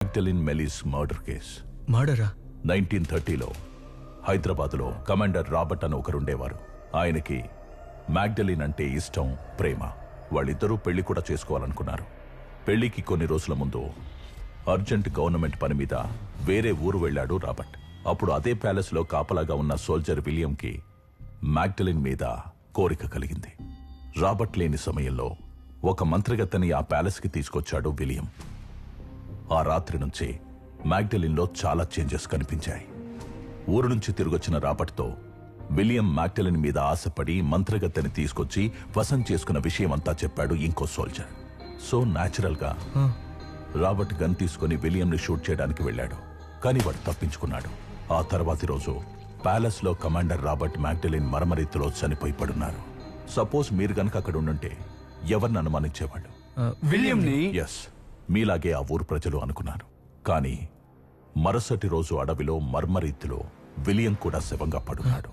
Magdalene Melis murder case. మర్డరా? 1930లో హైదరాబాద్లో కమాండర్ రాబర్ట్ అని ఒకరుండేవారు. ఆయనకి మ్యాగ్డలిన్ అంటే ఇష్టం, ప్రేమ. వాళ్ళిద్దరూ పెళ్లి కూడా చేసుకోవాలనుకున్నారు. పెళ్లికి కొన్ని రోజుల ముందు అర్జెంట్ గవర్నమెంట్ పని మీద వేరే ఊరు వెళ్ళాడు రాబర్ట్. అప్పుడు అదే ప్యాలెస్లో కాపలాగా ఉన్న సోల్జర్ విలియంకి మ్యాగ్డలిన్ మీద కోరిక కలిగింది. రాబర్ట్ లేని సమయంలో ఒక మంత్రగత్తని ఆ ప్యాలెస్కి తీసుకొచ్చాడు విలియం. ఆ రాత్రి నుంచి మ్యాగ్డలిన్లో చాలా చేంజెస్ కనిపించాయి. ఊరు నుంచి తిరిగొచ్చిన రాబర్ట్తో విలియం మ్యాగ్డలిన్ మీద ఆశపడి మంత్రగత్తని తీసుకొచ్చి వశం చేసుకున్న విషయమంతా చెప్పాడు ఇంకో సోల్జర్. సో న్యాచురల్ గా రాబర్ట్ గన్ తీసుకుని విలియంని షూట్ చేయడానికి వెళ్ళాడు. కానీ వాడు తప్పించుకున్నాడు. ఆ తర్వాతి రోజు ప్యాలెస్ లో కమాండర్ రాబర్ట్ మ్యాగ్డలిన్ మరమరీతిలో చనిపోయి పడున్నారు. సపోజ్ మీరు గనక అక్కడ ఉండుంటే ఎవరిని అనుమానించేవాళ్ళు? విలియంని. ఎస్, మీలాగే ఆ ఊరు ప్రజలు అనుకున్నారు. కానీ మరుసటి రోజు అడవిలో మర్మరీతిలో విలియం కూడా శవంగా పడున్నాడు.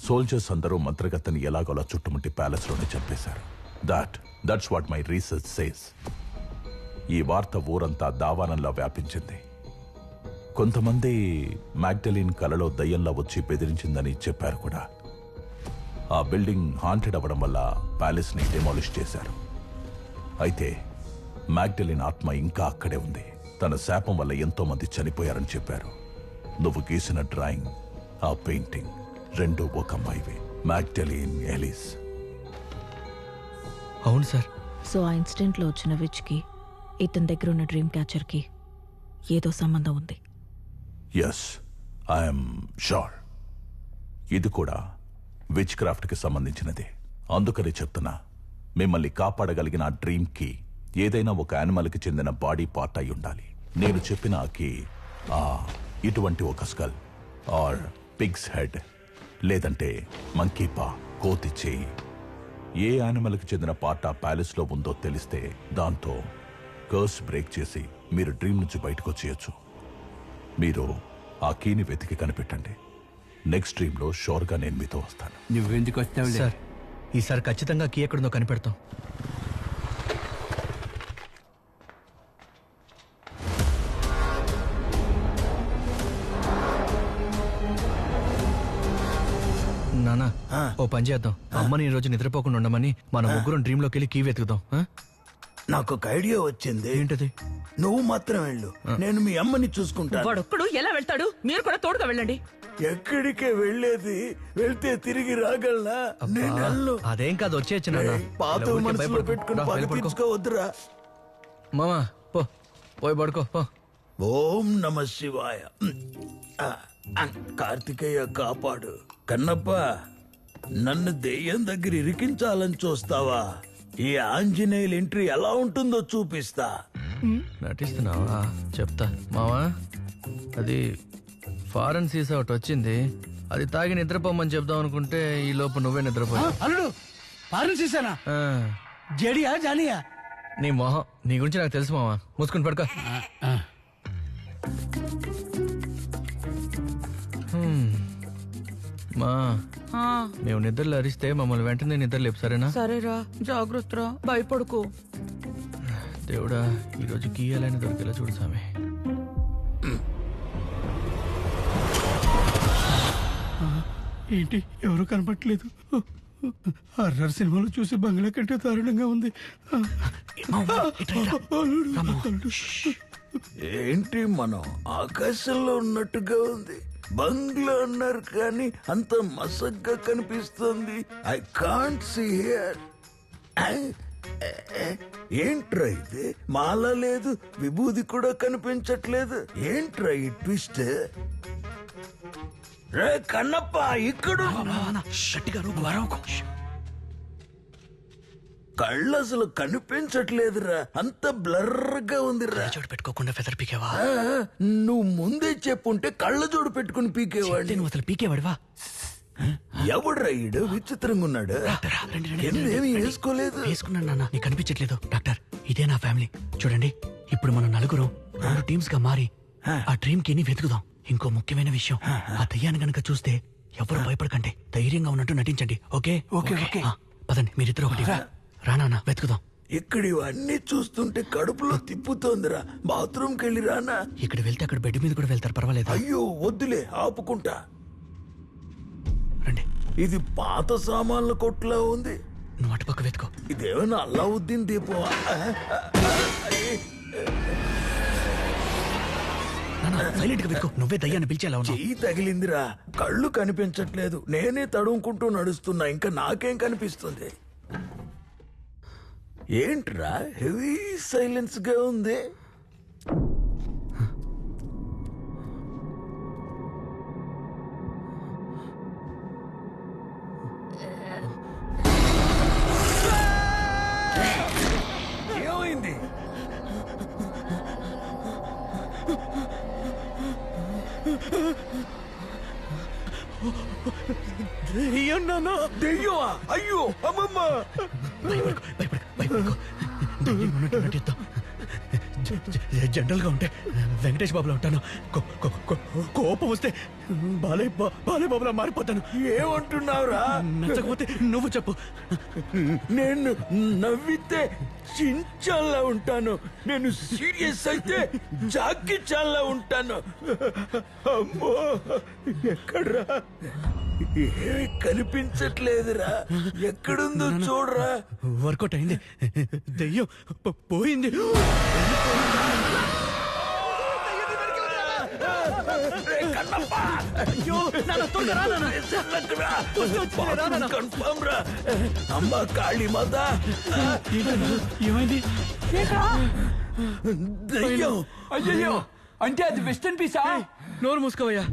సోల్జర్స్ అందరూ మంత్రగత్తని ఎలాగోలా చుట్టుముట్టి ప్యాలెస్ లోనే చంపేశారు. That's what my research says. ఈ వార్త ఊరంతా దావానంలా వ్యాపించింది. కొంతమంది మ్యాగ్డలిన్ కలలో దయ్యంలా వచ్చి బెదిరించిందని చెప్పారు కూడా. ఆ బిల్డింగ్ హాంటెడ్ అవ్వడం వల్ల ప్యాలెస్ ని డెమాలిష్ చేశారు. అయితే మ్యాగ్డలిన్ ఆత్మ ఇంకా అక్కడే ఉంది. తన శాపం వల్ల ఎంతో మంది చనిపోయారని చెప్పారు. నువ్వు గీసిన డ్రాయింగ్, ఆ పెయింటింగ్ రెండు ఒక అమ్మాయివే, మ్యాగ్డలిన్ ఎలిస్. అవును సార్. సో ఆ ఇన్సిడెంట్ లో వచ్చిన విచ్ కి ఇతని దగ్గర ఉన్న డ్రీమ్ క్యాచర్ కి ఏదో సంబంధం ఉంది. Yes, I'm sure. ఇది కూడా విచ్ క్రాఫ్ట్ కి సంబంధించినదే. అందుకని చెప్తున్నా, మిమ్మల్ని కాపాడగలిగిన ఆ డ్రీమ్ కి ఏదైనా ఒక యానిమల్ కి చెందిన బాడీ పార్ట్ అయి ఉండాలి. నేను చెప్పిన కి ఇటువంటి ఒక స్కల్ ఆర్ పిగ్స్ హెడ్, లేదంటే మంకీ పా, కోతి చేయి, ఏ యానిమల్ కి చెందిన పార్ట్ ఆ ప్యాలెస్ లో ఉందో తెలిస్తే దాంతో కర్స్ బ్రేక్ చేసి మీరు డ్రీమ్ నుంచి బయటకు వచ్చేయచ్చు. మీరు ఆ కీని వెతికి కనిపెట్టండి. నెక్స్ట్ డ్రీమ్ లో షోర్ గా నేను మీతో వస్తాను. నువ్వెందుకు వస్తావు సార్? ఈసారి ఖచ్చితంగా కీ ఎక్కడుందో కనిపెడతాం. నానా, ఓ పని చేద్దాం. అమ్మని ఈ రోజు నిద్రపోకుండా ఉండమని మన ముగ్గురం డ్రీమ్ లోకి వెళ్ళి కీ వెతుకుదాం. నాకు ఒక ఐడియా వచ్చింది. ఏంటది? నువ్వు మాత్రం వెళ్ళు, నేను మీ అమ్మని చూసుకుంటాను. వాడొక్కడు ఎలా వెళ్తాడు? మీరు కూడా తోడుగా వెళ్ళండి. ఎక్కడికే వెళ్ళేది? వెళ్తే తిరిగి రాగలనా? నేను వెళ్ళను. అదేం కాదు, వచ్చేయచ్చు నాన్న. పాత మనసులో పెట్టుకుని పగ తీర్చుకోవద్దురా. మామా పో, పోయి పడుకో పో. ఓం నమ శివాయ. కార్తికేయ కాపాడు. కన్నప్ప, నన్ను దెయ్యం దగ్గర ఇరికించాలని చూస్తావా? ఈ ఆంజనేయుల ఎంట్రీ ఎలా ఉంటుందో చూపిస్తా. నటిస్తున్నావా? చెప్తా మావా. అది ఫారెన్ సీసా ఒకటి వచ్చింది, అది తాగి నిద్రపోమని చెప్దాం అనుకుంటే ఈ లోపు నువ్వే నిద్రపోయా. అల్లుడు పాలన చేశానా? జడియా జానియా? నీ మొహం, నీ గురించి నాకు తెలుసు మావా. మూసుకుని పడుకో. మా మేము నిద్రలో అరిస్తే మమ్మల్ని వెంటనే నిద్ర లేపు, సరేనా? సరేరా, జాగ్రత్తరా, భయపడుకో. దేవుడా, ఈరోజు గీయాలని దొరికేలా చూడు సామి. ఏంటి ఎవరు కనపట్లేదు? హర్రర్ సినిమాలో చూసి బంగ్లా కంటే దారుణంగా ఉంది. ఏంటి, మనం ఆకాశంలో ఉన్నట్టుగా ఉంది. బంగ్లా అన్నారు కానీ అంత మసగ్గా కనిపిస్తుంది. I can't see here. ఏంట్రా ఇది? మాల లేదు, విభూది కూడా కనిపించట్లేదు. ఏంట్రా ఈ ట్విస్ట్? రే కన్నప్ప, ఇక్కడ కళ్ళు అసలు కనిపించట్లేదురా, అంత బ్లర్గా ఉందిరా. చోటు పెట్టుకోకుండా ఫెదర్ పీకేవా? నువ్వు ముందే చెప్పుంటే కళ్ళ జోడు పెట్టుకుని పీకేవాడి. నువ్వు అసలు పీకేవాడివా? ఎవడ్రా ఈడు? విచిత్రంగా ఉన్నాడు. ఏమీ వేసుకోలేదు. వేసుకున్నాను నాన్న, నీకు కనిపించట్లేదు. డాక్టర్, ఇదే నా ఫ్యామిలీ. చూడండి, ఇప్పుడు మనం నలుగురు 2 టీమ్స్ గా మారి ఆ డ్రీమ్ కి వెతుకుదాం. ఇంకో ముఖ్యమైన విషయం, ఆ దయ్యాన్ని గనక చూస్తే ఎవరు భయపడకండి, ధైర్యంగా ఉన్నట్టు నటించండి. ఓకే? Okay okay. పదండి, మీరిద్దరు ఒకటి. రానా వెతుకుదాం. ఇక్కడ ఇవన్నీ చూస్తుంటే కడుపులో తిప్పుతోందిరా. బాత్రూమ్కి వెళ్ళి రానా? ఇక్కడ వెళ్తే అక్కడ బెడ్ మీద కూడా వెళ్తారు, పర్వాలేదు. అయ్యో వద్దులే, ఆపుకుంటా. రండి. ఇది పాత సామాన్ల కొట్లా ఉంది. నువ్వు అటుపక్క వెతుకో. ఇదేమైనా అల్లావుద్దీన్ దీపం? సైలెంట్ గా వెతుకో. నువ్వే దయ్యాన్ని పిలిచేలా ఉన్నావు. చెయ్యి తగిలిందిరా, కళ్ళు కనిపించట్లేదు. నేనే తడుముకుంటూ నడుస్తున్నా, ఇంకా నాకేం కనిపిస్తుంది? ఏంట్రా హెవీ సైలెన్స్ గా ఉంది? ఏమైంది? దెయ్యమా? అయ్యో అమ్మమ్మ! జనరల్ గా ఉంటే వెంకటేష్ బాబులో ఉంటాను. కోపం వస్తే బాలేబాబులా మారిపోతాను. ఏమంటున్నావురా? నచ్చకపోతే నువ్వు చెప్పు. నేను నవ్వితే చించాల్లా ఉంటాను, నేను సీరియస్ అయితే జాకి చాలా ఉంటాను. అమ్మో, ఎక్కడ్రా? ఏమి కనిపించట్లేదురా. ఎక్కడుందో చూడరా. వర్కౌట్ అయింది. దెయ్యం పోయింది. అయ్యో, కన్ఫర్మ్ రా. అమ్మ కాళీ మాత, ఏమైంది? దయ్యం. అయ్యో, అంటే అది వెస్టర్న్ పీసా? నోరు మూసుకోవయ్యా.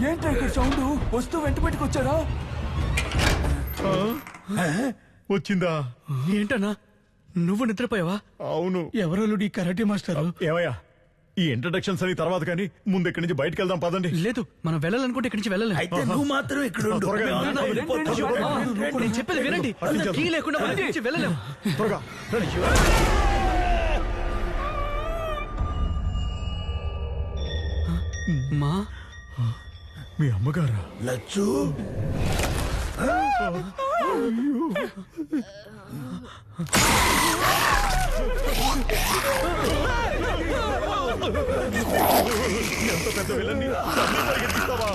ఏంట్రా ఇక్కడ సౌండ్? వస్తూ వెంట పెట్టుకొచ్చారా? వచ్చిందా? ఏంటన్నా, నువ్వు నిద్రపోయావా? అవును. ఎవరు ఈ కరాటే మాస్టర్? ఏమయ్యా, ఈ ఇంట్రడక్షన్స్ అని తర్వాత కానీ ముందు ఇక్కడి నుంచి బయటకు వెళ్దాం పదండి. లేదు, మనం వెళ్ళాలనుకుంటే ఇక్కడి నుంచి వెళ్ళలేం. అయితే నువ్వు మాత్రం ఇక్కడ ఉండు. త్వరగా రండి. మేమంతా వెళ్ళిపోతాం. నేను చెప్పేది వినండి. కీ లేకుండా మనం ఇక్కడి నుంచి వెళ్ళలేం. త్వరగా రండి. మా మీ అమ్మగారా? లచ్చు, ఎంత పెద్ద విలన్ని పరిగెత్తిస్తావా?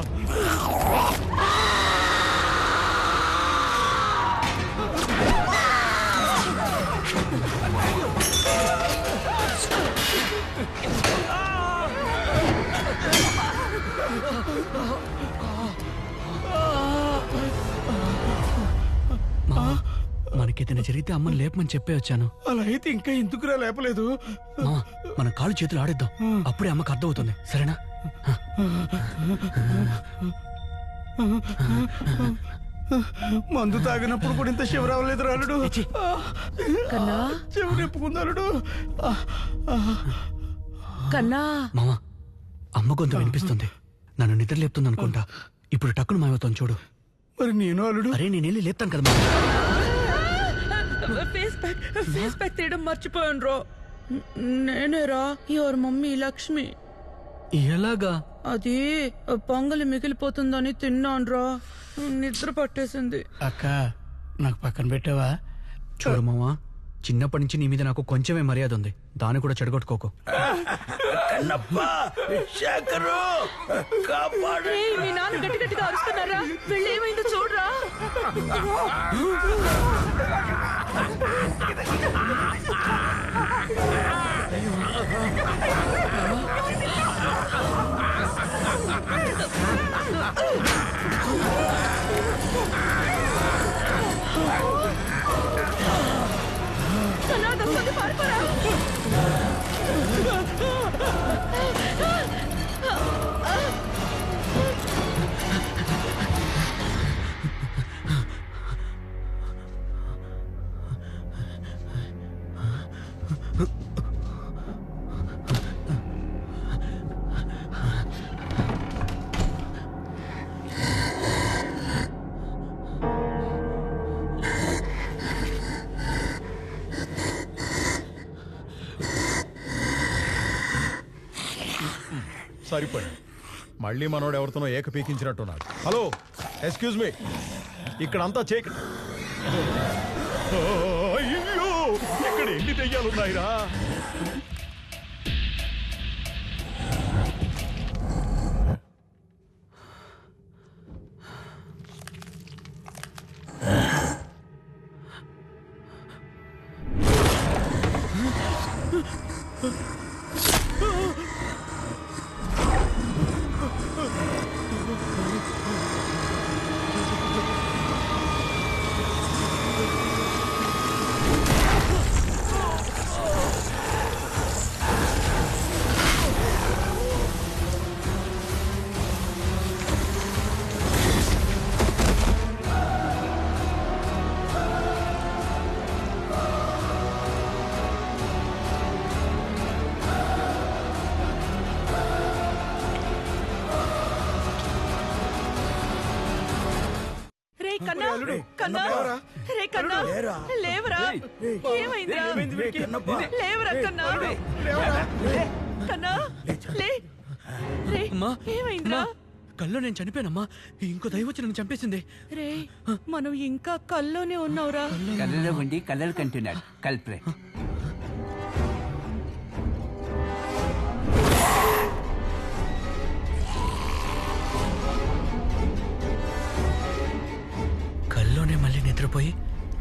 మనకేదైనా జరిగితే అమ్మని లేపమని చెప్పే వచ్చాను. అలా అయితే ఇంకా ఎందుకురా లేపలేదు? మామ, మన కాళ్ళు చేతులు ఆడేద్దాం. అప్పుడే అమ్మకు అర్థమవుతుంది. సరేనా? మందు తాగినప్పుడు కూడా ఇంత శివరావలేదు రాలుడు. కన్నా చెవిరెప్పుకున్నాడు. కన్నా మామ, అమ్మ గొంతు వినిపిస్తుంది. నన్ను నిద్ర లేపుతుంది అనుకుంటా. ఇప్పుడు టక్కును మాయవుతాను చూడు. మరి నేను అల్లుడు. అరే, నేను వెళ్ళి లేపుతాను కదా మామ. ఫేస్ ప్యాక్ తీయడం మర్చిపోయాను రో. నేనేరా యువర్ మమ్మీ లక్ష్మి. ఎలాగా? అది పొంగలి మిగిలిపోతుందని తిన్నాను రా, నిద్ర పట్టేసింది. అక్క, నాకు పక్కన పెట్టావా? చూడు మామ, చిన్నప్పటి నుంచి నీ మీద నాకు కొంచెమే మర్యాద ఉంది. దాన్ని కూడా చెడగొట్టుకోకు. కన్నప్ప, శేఖరు, కాపాడు. ఏయ్, మీ నాన్న గట్టి గట్టిగా అరుస్తున్నారా? వెళ్ళి ఏమైందో చూడరా. కన్నా, దొంగ పారిపోరా. సరిపోయి మళ్ళీ మనోడు ఎవరితోనో ఏక పీకించినట్టున్నాడు. హలో, ఎక్స్క్యూజ్ మీ, ఇక్కడంతా అయ్యో ఇక్కడ ఎన్ని దెయ్యాలున్నాయిరా? రే కన్నా కన్నా రే కన్నా లేవరా ఏమైందిరా లేవరా కన్నా కన్నా లే రే అమ్మా ఏమైందిరా కల్లో నేను చనిపోయానమ్మా. ఇంకో దైవం వచ్చి నన్ను చంపేసింది. రే మనం ఇంకా కల్లోనే ఉన్నావురా. కళ్ళలో ఉండి కళ్ళలు కంటున్నాడు కల్ప్రే. కల్లోనే మళ్ళీ నిద్రపోయి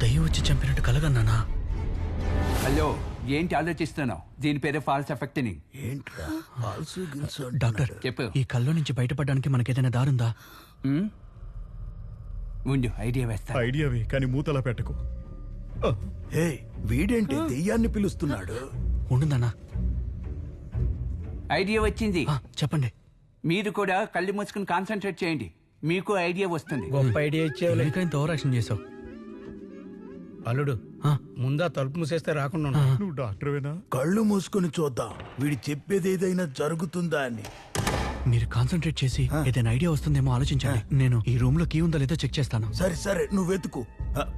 దయ్యం వచ్చి చంపినట్టు కలగన్నానా? హలో, ఏంటి ఆలోచిస్తున్నావు? దీని పేరు ఫాల్స్ ఎఫెక్టింగ్. ఏంట్రా ఆల్సో గిల్సో డాక్టర్ చెప్పు. ఈ కల్లో నుంచి బయటపడడానికి మనకేదైనా దారుందా? ఉండు, ఐడియా వేస్తా. ఐడియావి కానీ మూతలా పెట్టకు. హే వీడేంటి దెయ్యాన్ని పిలుస్తున్నాడు? ఉండుందన్నా. ఐడియా వచ్చింది. చెప్పండి. మీరు కూడా కళ్ళు మూసుకుని కాన్సన్ట్రేట్ చేయండి, మీకు ఐడియా వస్తుంది. గొప్ప ఐడియా ఇచ్చేవాళ్ళే. ఇంకా ఇంత ఓవర్ యాక్షన్ చేసావు. అల్లుడు ముందా తలుపు మూసేస్తే రాకుండా ఉండు. నువ్వు డాక్టర్వేనా? కళ్ళు మూసుకొని చూద్దాం వీడి చెప్పేది ఏదైనా జరుగుతుందా అని. మీరు కాన్సన్ట్రేట్ చేసి ఏదైనా ఐడియా వస్తుందేమో ఆలోచించండి. నేను ఈ రూమ్ లో కీ ఉందో లేదో చెక్ చేస్తాను. సరే సరే నువ్వు వెతుకు.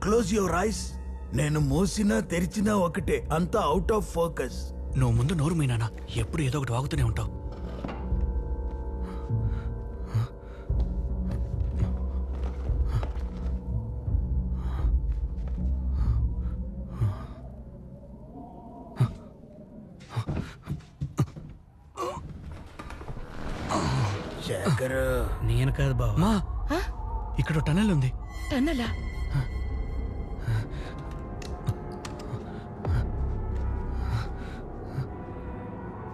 Close your eyes. నేను మూసినా తెరిచినా ఒకటే, అంతా అవుట్ ఆఫ్ ఫోకస్. నువ్వు ముందు నోరు మీనానా, ఎప్పుడు ఏదో ఒకటి వాగుతూనే ఉంటావు. శేఖర్ నేను కాదు బాబు. మా ఇక్కడ టనల్ ఉంది. టన్నలా?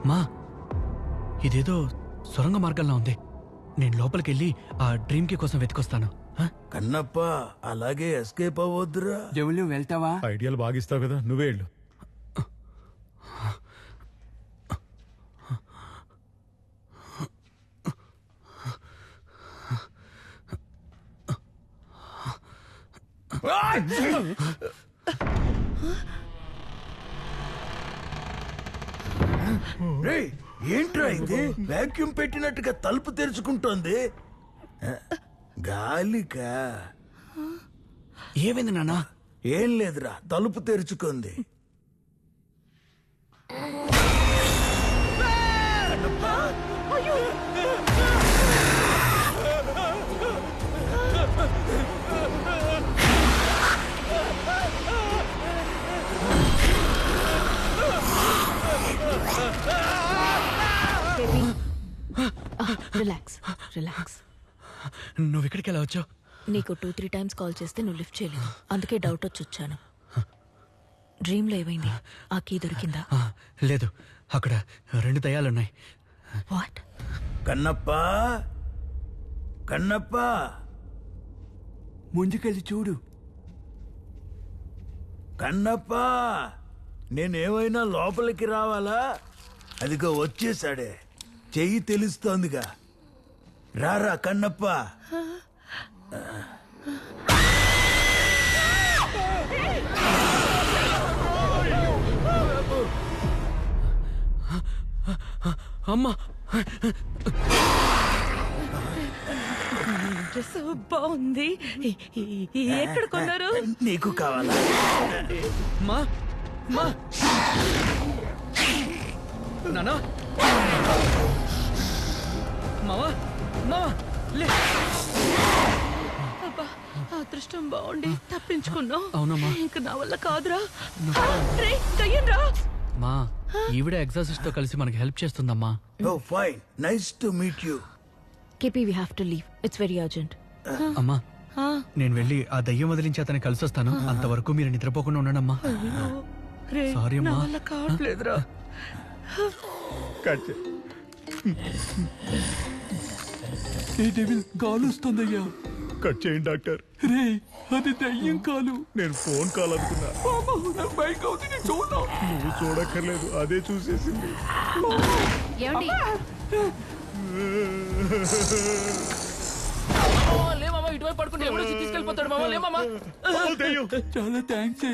మా ఇదేదో సొరంగ మార్గంలో ఉంది. నేను లోపలికి వెళ్ళి ఆ డ్రీమ్ కి కోసం వెతికొస్తాను. కన్నప్ప అలాగే ఎస్కేప్ అవ్వద్దురా. జవులు వెళ్తావా? ఐడియాలు బాగిస్తావు కదా, నువ్వే వెళ్ళు. రేయ్, ఏంట్రా ఇది? వాక్యూమ్ పెట్టినట్టుగా తలుపు తెరుచుకుంటోంది. గాలికా? ఏమైంది నాన్నా? ఏం లేదురా, తలుపు తెరుచుకుంది. Relax relax. నువ్వు ఇక్కడికి ఎలా వచ్చావు? నీకు 2-3 టైమ్స్ కాల్ చేస్తే నువ్వు లిఫ్ట్ చేయలేదు, అందుకే డౌట్ వచ్చి వచ్చాను. డ్రీమ్లో ఏమైంది? ఆ కీ దొరికిందా? లేదు, అక్కడ 2 దయ్యాలున్నాయి. వాట్? కన్నప్ప కన్నప్ప ముందుకెళ్ళి చూడు. కన్నప్ప, నేనేమైనా లోపలికి రావాలా? అదిగో వచ్చేసాడే, చెయ్యి తెలుస్తోందిగా. రారా కన్నప్ప. అమ్మా, డ్రెస్ బాగుంది. ఎక్కడ కొన్నారు? నీకు కావాలా? మా మా నానా, మావా మావా లే. అబ్బా అదృష్టం బాగుండి తప్పించుకున్నావు. అవునమ్మా. ఇంక నా వల్ల కాదురా. రే దయ్యంరా. మా ఈవిడ ఎగ్జాసిస్ట్ తో కలిసి మనకి హెల్ప్ చేస్తుందమ్మా. Oh fine, nice to meet you. KP we have to leave, it's very urgent. అమ్మా నేను వెళ్ళి ఆ దయ్యం వదిలించి అతన్ని కలిసి వస్తాను. అంతవరకు మీరు నిద్రపోకుండా ఉండండమ్మా. రే సారీ నా అమ్మా. వల్ల కావట్లేదురా. కట్ చే. కాలుస్తుందయ్యా. కట్ చేయండి డాక్టర్. రే అది దయ్యం కాలు. నేను ఫోన్ కాల్ అనుకున్నా. నువ్వు చూడక్కర్లేదు, అదే చూసేసింది. ఏమండి ఇటువైపు పడుకుంటే ఎవడో తీసుకెళ్ళిపోతాడు మామ. లేమమ్మా. దెయ్యం. చాలా థ్యాంక్స్.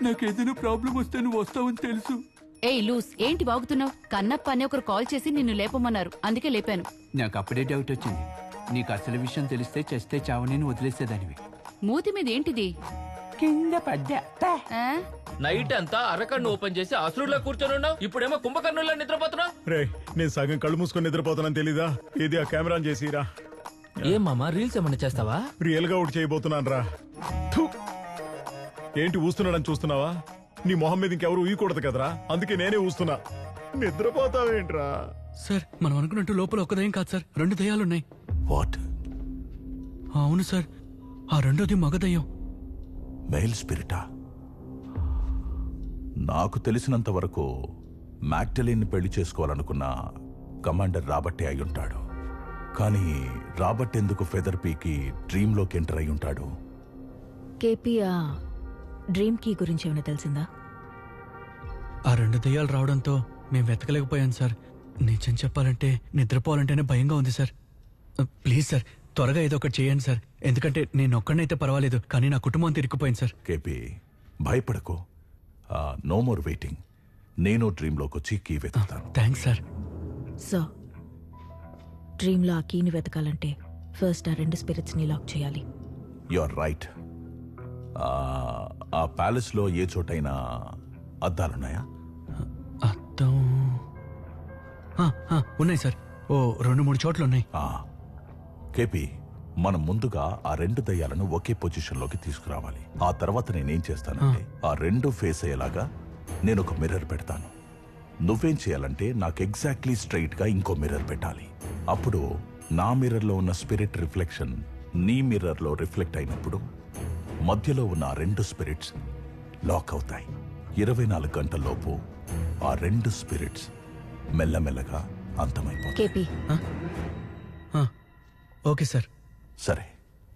నాకు ఏదైనా ప్రాబ్లం వస్తే నువ్వు వస్తావని తెలుసు. ఏయ్ లూస్, ఏంటి బాగుతున్నావు? కన్నప్ప అని ఒకరు కాల్ చేసి నిన్ను లేపమన్నారు, అందుకే లేపాను. నాకు అప్పుడే డౌట్ వచ్చింది. నీకు అసలు విషయం తెలిస్తే చేస్తే చావని వదిలేసేదానివి. మూతి మీద ఏంటిది? కింద పడ్డా. ఆ? నైట్ అంతా అరకన్ను ఓపెన్ చేసి అసురులో కూర్చొని ఉన్నావు, ఇప్పుడేమో కుంభకర్ణుల్లో నిద్రపోతున్నావు. రే నేను సగం కళ్ళు మూసుకొని నిద్రపోతానని తెలీదా? ఇది ఆ కెమెరా ఆన్ చేసిరా. ఏం మామా రీల్స్ ఏమన్నా చేస్తావా? రియల్ గా ఒకటి చేయబోతున్నాను రా. ఏంటి ఊస్తున్నాడని చూస్తున్నావా? నీ మొహం మీద ఇంకెవరు ఊయకూడదు కదరా, అందుకే నేనే ఊస్తున్నా. నిద్రపోతావేంట్రా? సార్ మనం అనుకున్నట్టు లోపల ఒక దయ్యం కాదు సార్, 2 దయ్యాలున్నాయి. వాట్? అవును సార్, ఆ రెండోది మగ దయ్యం. మెయిల్ స్పిరిటా? నాకు తెలిసినంత వరకు మ్యాగ్డలిన్ పెళ్లి చేసుకోవాలనుకున్న కమాండర్ రాబర్టే అయి ఉంటాడు. కానీ రాబర్ట్ ఎందుకు ఫెదర్ పీకి డ్రీమ్లోకి ఎంటర్ అయి ఉంటాడు? కేపీ ఆ డ్రీమ్ కీ గురించి ఏమైనా తెలిసిందా? ఆ 2 దయ్యాలు రావడంతో మేము వెతకలేకపోయాం సార్. నిజం చెప్పాలంటే నిద్రపోవాలంటేనే భయంగా ఉంది సార్. ప్లీజ్ సార్ త్వరగా ఏదో ఒకటి చేయండి సార్. ఎందుకంటే నేను ఒక్కడనైతే పర్వాలేదు, కానీ నా కుటుంబం తిరిగిపోయింది సార్. కేపీ భయపడకు. No more waiting. నేను డ్రీమ్లోకి వచ్చి కీ వెతుకుతాను. Thanks sir. సో డ్రీమ్లో ఆ కీని వెతకాలంటే ఫస్ట్ ఆ 2 స్పిరిట్స్ని లాక్ చేయాలి. You are right. ఆ ప్యాలెస్లో ఏ చోటైనా అద్దాలున్నాయా? అర్థం ఉన్నాయి సార్. ఓ 2-3 చోట్ల ఉన్నాయి. కేపీ మనం ముందుగా ఆ 2 దయ్యాలను ఒకే పొజిషన్లోకి తీసుకురావాలి. ఆ తర్వాత నేనేం చేస్తానంటే ఆ 2 ఫేస్ అయ్యేలాగా నేను ఒక మిర్రర్ పెడతాను. నువ్వేం చేయాలంటే నాకు ఎగ్జాక్ట్లీ స్ట్రైట్ గా ఇంకో మిర్రర్ పెట్టాలి. అప్పుడు నా మిర్రర్లో ఉన్న స్పిరిట్ రిఫ్లెక్షన్ నీ మిర్రర్లో రిఫ్లెక్ట్ అయినప్పుడు మధ్యలో ఉన్న ఆ 2 స్పిరిట్స్ లాక్ అవుతాయి. 24 గంటల్లోపు ఆ 2 స్పిరిట్స్ మెల్లమెల్లగా అంతమైపోతాయి. KP okay sir. సరే,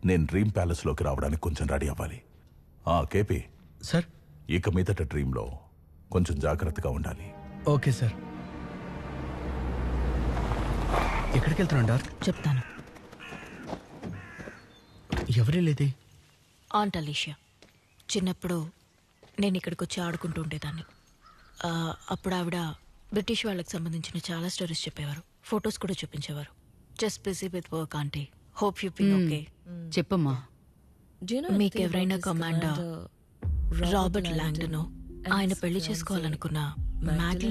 నేను డ్రీమ్ ప్యాలెస్ లోకి రావడానికి కొంచెం రెడీ అవ్వాలి. కేపీ సార్ ఇక మీదట డ్రీమ్ లో కొంచెం జాగ్రత్తగా ఉండాలి. Okay sir. ఎక్కడికి వెళ్తున్నాడు డార్క్? చెప్తాను. ఎవరే లేదే? Aunt Alicia. చిన్నప్పుడు నేను ఇక్కడికి వచ్చి ఆడుకుంటూ ఉండేదాన్ని. అప్పుడు ఆవిడ బ్రిటిష్ వాళ్ళకి సంబంధించిన చాలా స్టోరీస్ చెప్పేవారు, ఫొటోస్ కూడా చూపించేవారు. Just busy with work aunty. Hope you be okay. చెప్పమ్మా. మీకు ఎవరైనా కమాండర్ రాబర్ట్ లాంగ్డన్ ఆయన పెళ్లి చేసుకోవాలనుకున్న మ్యాగ్లిన్